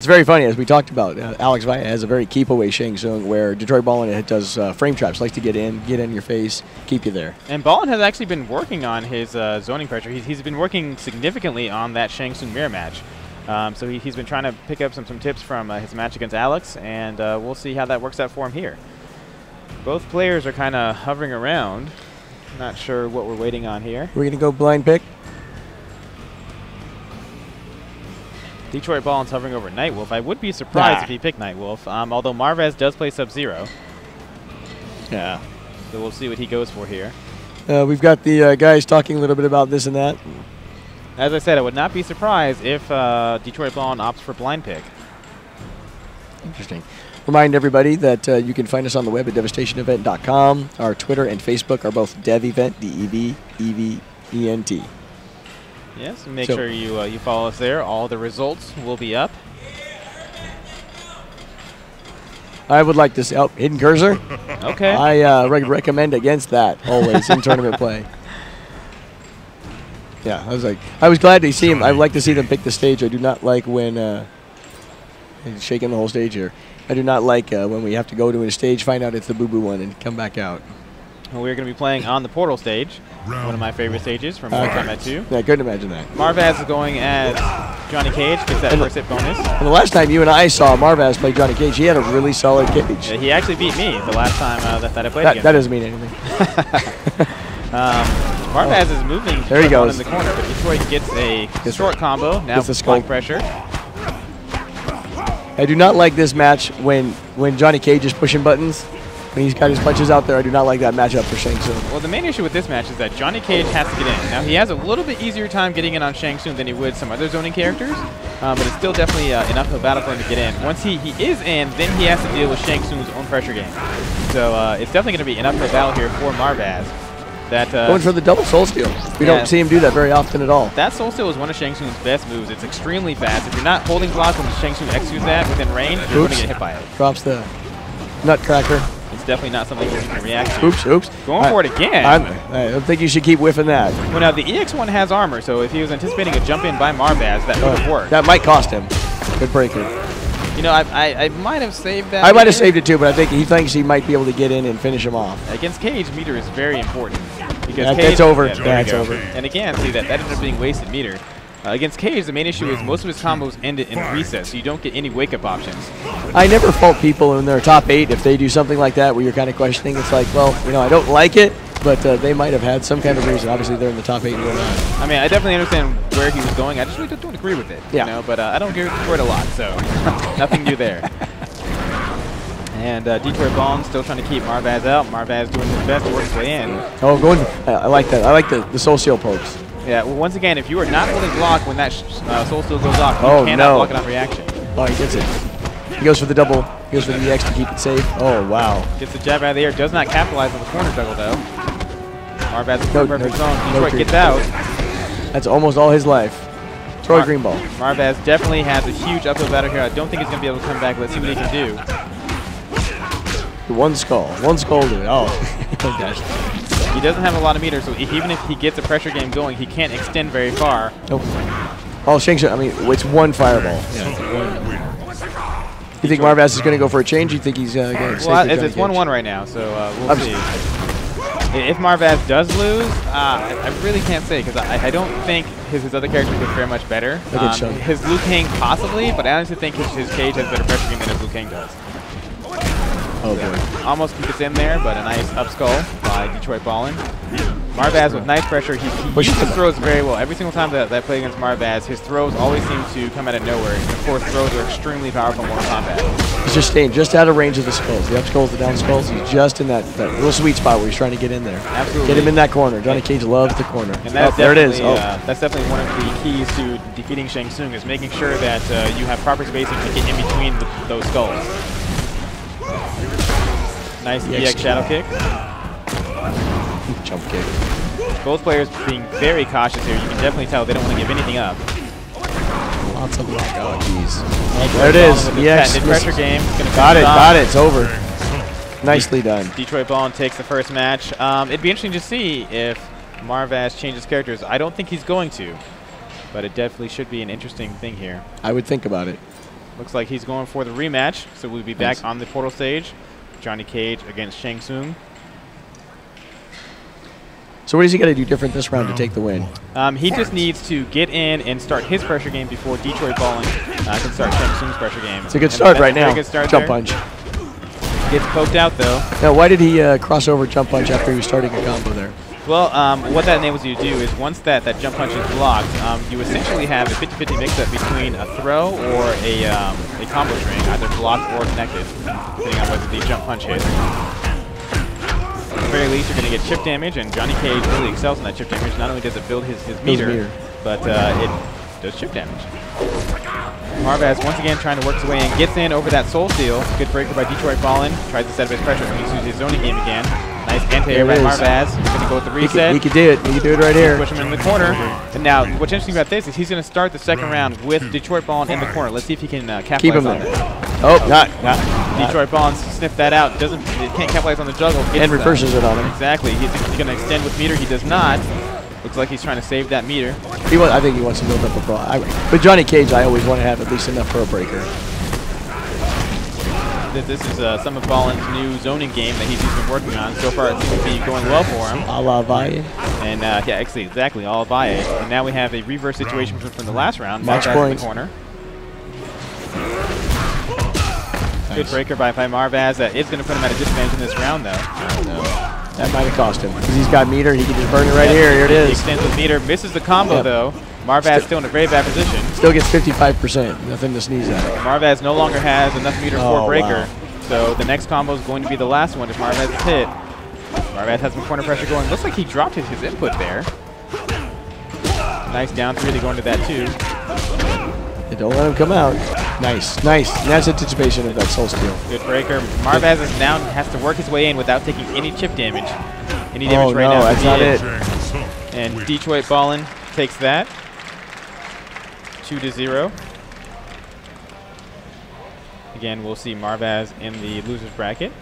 It's very funny, as we talked about. Alex Vaya has a very keep-away Shang Tsung, where Detroit Ballin does frame traps, likes to get in your face, keep you there. And Ballin has actually been working on his zoning pressure. He's been working significantly on that Shang Tsung mirror match. So he's been trying to pick up some tips from his match against Alex, and we'll see how that works out for him here. Both players are kind of hovering around. Not sure what we're waiting on here. We're going to go blind pick. Detroit Ballin's hovering over Nightwolf. I would be surprised if he picked Nightwolf, although Marvaz does play Sub-Zero. Yeah. So we'll see what he goes for here. We've got the guys talking a little bit about this and that. As I said, I would not be surprised if Detroit Ballin opts for blind pick. Interesting. Remind everybody that you can find us on the web at devastationevent.com. Our Twitter and Facebook are both DevEvent, D-E-V-E-V-E-N-T. Yes, and make sure you follow us there. All the results will be up. I would like to see hidden cursor. Okay. I recommend against that always in tournament play. Yeah, I was glad to see him. I like to see them pick the stage. I do not like when he's shaking the whole stage here. I do not like when we have to go to a stage, find out it's the boo-boo one, and come back out. Well, we're going to be playing on the Portal stage, one of my favorite stages from Mortal Kombat 2. Yeah, I couldn't imagine that. Marvaz is going as Johnny Cage, gets that first hit bonus. And the last time you and I saw Marvaz play Johnny Cage, he had a really solid cage. Yeah, he actually beat me the last time that I played against That doesn't mean anything. Marvaz is moving there he goes. In the corner, but Detroit gets a short combo, now blind pressure. I do not like this match when Johnny Cage is pushing buttons. When he's got his punches out there, I do not like that matchup for Shang Tsung. Well, the main issue with this match is that Johnny Cage has to get in. Now, he has a little bit easier time getting in on Shang Tsung than he would some other zoning characters, but it's still definitely enough of a battle for him to get in. Once he is in, then he has to deal with Shang Tsung's own pressure game. So it's definitely going to be enough of a battle here for Marvaz. Going for the double Soul Steal. We don't see him do that very often at all. That Soul Steal is one of Shang Tsung's best moves. It's extremely fast. If you're not holding block when Shang Tsung executes that within range, you're going to get hit by it. Drops the Nutcracker. It's definitely not something that you can react to. Oops. Going for it again. I don't think you should keep whiffing that. Well, now, the EX1 has armor, so if he was anticipating a jump in by Marvaz, that would have worked. That might cost him. Good breaker. You know, I might have saved that. I might have saved it too, but I think he thinks he might be able to get in and finish him off. Against Cage, meter is very important. Because that's over. That's over. And again, see, that ended up being wasted meter. Against Cage, the main issue is most of his combos ended in reset, so you don't get any wake-up options. I never fault people in their top 8 if they do something like that where you're kind of questioning. It's like, well, you know, I don't like it, but they might have had some kind of reason. Obviously, they're in the top 8 and whatnot. I mean, I definitely understand where he was going. I just really don't agree with it. Yeah. You know, but I don't agree with it a lot, so nothing new there. And Detroit Ballin still trying to keep Marvaz out. Marvaz doing his best to work his way in. Oh, going. I like that. I like the Soul Steal pokes. Yeah, well, once again, if you are not holding block when that Soul Steal goes off, you cannot block it on reaction. Oh, he gets it. He goes for the double. He goes for the EX to keep it safe. Oh, wow. Gets the jab out of the air. Does not capitalize on the corner juggle, though. Marvaz is in perfect zone. Detroit gets out. That's almost all his life. Troy Greenball. Marvaz definitely has a huge uphill battle here. I don't think he's going to be able to come back. Let's see what he can do. One skull. One skull, dude. Oh, gosh. He doesn't have a lot of meters, so even if he gets a pressure game going, he can't extend very far. Nope. Oh, Shang Tsung, I mean, it's one fireball. Yeah. You think Marvaz is going to go for a change? You think he's going to stay with it's 1-1 right now, so we'll see. If Marvaz does lose, I really can't say, because I don't think his other characters look very much better. His Liu Kang possibly, but I honestly think his Cage has better pressure game than his Liu Kang does. Oh, boy. Almost gets in there, but a nice up skull by Detroit Ballin. Marvaz with nice pressure. He uses throws very well. Every single time that I play against Marvaz, his throws always seem to come out of nowhere. And of course, throws are extremely powerful in Mortal Kombat. He's just staying just out of range of the skulls. The up skulls, the down skulls. He's just in that little sweet spot where he's trying to get in there. Absolutely. Get him in that corner. Johnny Cage loves the corner. And that's there it is. That's definitely one of the keys to defeating Shang Tsung is making sure that you have proper spacing to get in between those skulls. Nice EX shadow kick. Jump kick. Both players being very cautious here. You can definitely tell they don't want to give anything up. Lots of luck. Oh, jeez. There it is. EX. Pressure game. Got it. It's over. Nicely done. Detroit Ballin takes the first match. It'd be interesting to see if Marvaz changes characters. I don't think he's going to, but it definitely should be an interesting thing here. I would think about it. Looks like he's going for the rematch, so we'll be back Thanks. on the portal stage. Johnny Cage against Shang Tsung. So what does he got to do different this round to take the win? He just needs to get in and start his pressure game before Detroit Ballin can start Shang Tsung's pressure game. It's a good start right now. Good start Jump there. punch. Gets poked out though. Now, why did he cross over jump punch after he was starting a combo there? Well, what that enables you to do is once that jump punch is blocked, you essentially have a 50-50 mix-up between a throw or a combo string, either blocked or connected, depending on whether the jump punch hits. At the very least, you're going to get chip damage, and Johnny Cage really excels in that chip damage. Not only does it build his meter, but it does chip damage. Marvaz once again trying to work his way in, gets in over that soul steal. Good breaker by Detroit Ballin. Tries to set up his pressure. He uses his zoning game again. Nice anti-air by Marvaz. He's going to go with the reset. He can do it. He can do it right here. Push him in the corner. And now, what's interesting about this is he's going to start the second round with Detroit Ballin in the corner. Let's see if he can capitalize Keep him on there. that. Oh, not. Detroit Ballin sniffed that out. Can't capitalize on the juggle. And reverses it on him. Exactly. He's going to extend with meter. He does not. Looks like he's trying to save that meter. I think he wants to build up a brawl. With Johnny Cage, I always want to have at least enough for a breaker. This is some of Ballin's new zoning game that he's been working on. So far, it seems to be going well for him. A la Valle. And yeah, actually, exactly, all Valle. And now we have a reverse situation from the last round. Match Marvaz point. in the corner. Good breaker by Marvaz. That is going to put him at a disadvantage in this round, though. That might have cost him. Because he's got meter, he can just burn it right here. Here it He is. extends with meter, misses the combo, though. Marvaz still in a very bad position. Still gets 55%. Nothing to sneeze at. Marvaz no longer has enough meter for a breaker. Wow. So the next combo is going to be the last one if Marvaz is hit. Marvaz has some corner pressure going. Looks like he dropped his input there. Nice down three to go into that too. They don't let him come out. Nice, nice. That's anticipation of that soul steal. Good breaker. Marvaz is now has to work his way in without taking any chip damage. Any damage right now. That's not it. And Detroit Ballin takes that. 2-0. Again, we'll see Marvaz in the loser's bracket.